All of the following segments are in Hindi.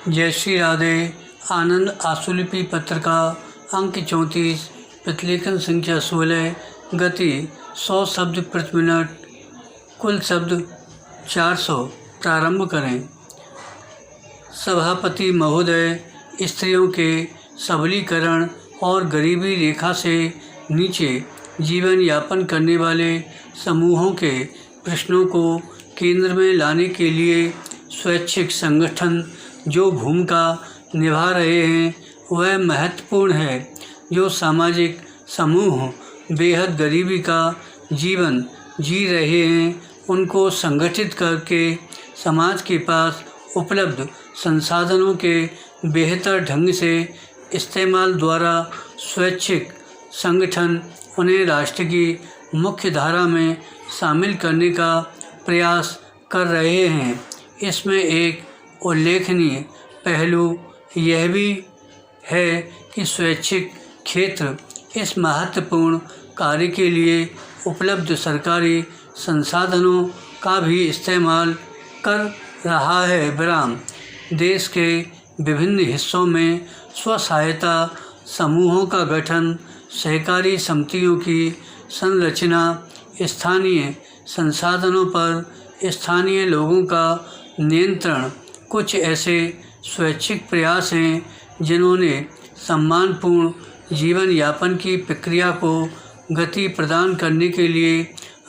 जय श्री राधे। आनंद आशुलिपि पत्र का अंक 34, प्रतिलेखन संख्या 16, गति 100 शब्द प्रति मिनट, कुल शब्द 400। प्रारंभ करें। सभापति महोदय, स्त्रियों के सबलीकरण और गरीबी रेखा से नीचे जीवन यापन करने वाले समूहों के प्रश्नों को केंद्र में लाने के लिए स्वैच्छिक संगठन जो भूमिका निभा रहे हैं वह महत्वपूर्ण है। जो सामाजिक समूह बेहद गरीबी का जीवन जी रहे हैं उनको संगठित करके समाज के पास उपलब्ध संसाधनों के बेहतर ढंग से इस्तेमाल द्वारा स्वैच्छिक संगठन उन्हें राष्ट्र की मुख्य धारा में शामिल करने का प्रयास कर रहे हैं। इसमें एक उल्लेखनीय पहलू यह भी है कि स्वैच्छिक क्षेत्र इस महत्वपूर्ण कार्य के लिए उपलब्ध सरकारी संसाधनों का भी इस्तेमाल कर रहा है। विराम। देश के विभिन्न हिस्सों में स्व-सहायता समूहों का गठन, सहकारी समितियों की संरचना, स्थानीय संसाधनों पर स्थानीय लोगों का नियंत्रण कुछ ऐसे स्वैच्छिक प्रयास हैं जिन्होंने सम्मानपूर्ण जीवन यापन की प्रक्रिया को गति प्रदान करने के लिए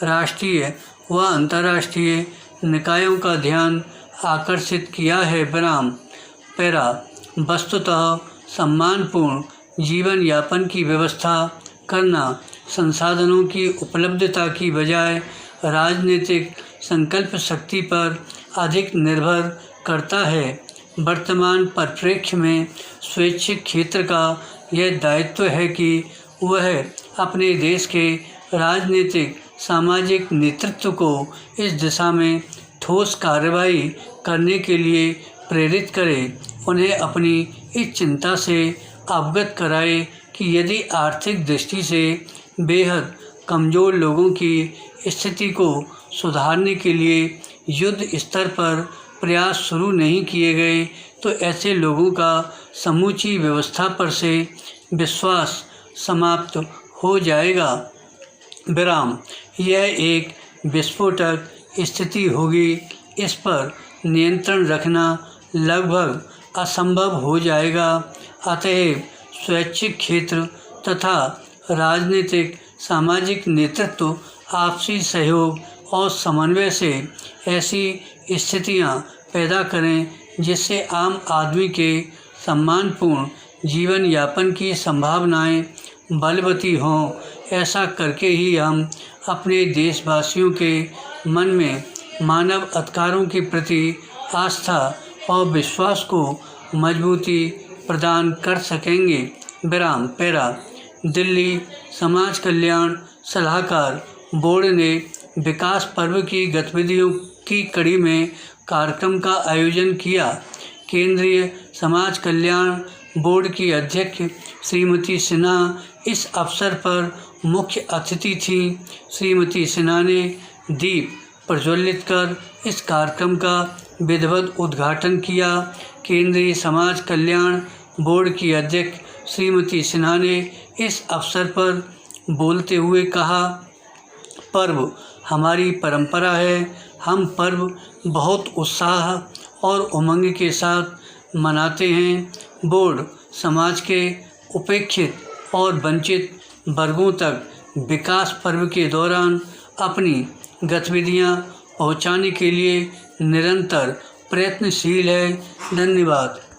राष्ट्रीय व अंतर्राष्ट्रीय निकायों का ध्यान आकर्षित किया है। विराम। पैरा। वस्तुतः सम्मानपूर्ण जीवन यापन की व्यवस्था करना संसाधनों की उपलब्धता की बजाय राजनीतिक संकल्प शक्ति पर अधिक निर्भर करता है। वर्तमान परिप्रेक्ष्य में स्वैच्छिक क्षेत्र का यह दायित्व है कि वह अपने देश के राजनीतिक सामाजिक नेतृत्व को इस दिशा में ठोस कार्रवाई करने के लिए प्रेरित करे, उन्हें अपनी इस चिंता से अवगत कराए कि यदि आर्थिक दृष्टि से बेहद कमज़ोर लोगों की स्थिति को सुधारने के लिए युद्ध स्तर पर प्रयास शुरू नहीं किए गए तो ऐसे लोगों का समूची व्यवस्था पर से विश्वास समाप्त हो जाएगा। विराम। यह एक विस्फोटक स्थिति होगी। इस पर नियंत्रण रखना लगभग असंभव हो जाएगा। अतएव स्वैच्छिक क्षेत्र तथा राजनीतिक सामाजिक नेतृत्व आपसी सहयोग और समन्वय से ऐसी स्थितियां पैदा करें जिससे आम आदमी के सम्मानपूर्ण जीवन यापन की संभावनाएं बलवती हों। ऐसा करके ही हम अपने देशवासियों के मन में मानव अधिकारों के प्रति आस्था और विश्वास को मजबूती प्रदान कर सकेंगे। विराम। पैरा। दिल्ली समाज कल्याण सलाहकार बोर्ड ने विकास पर्व की गतिविधियों की कड़ी में कार्यक्रम का आयोजन किया। केंद्रीय समाज कल्याण बोर्ड की अध्यक्ष श्रीमती सिन्हा इस अवसर पर मुख्य अतिथि थीं। श्रीमती सिन्हा ने दीप प्रज्वलित कर इस कार्यक्रम का विधिवत उद्घाटन किया। केंद्रीय समाज कल्याण बोर्ड की अध्यक्ष श्रीमती सिन्हा ने इस अवसर पर बोलते हुए कहा, पर्व हमारी परंपरा है। हम पर्व बहुत उत्साह और उमंग के साथ मनाते हैं। बोर्ड समाज के उपेक्षित और वंचित वर्गों तक विकास पर्व के दौरान अपनी गतिविधियां पहुंचाने के लिए निरंतर प्रयत्नशील है। धन्यवाद।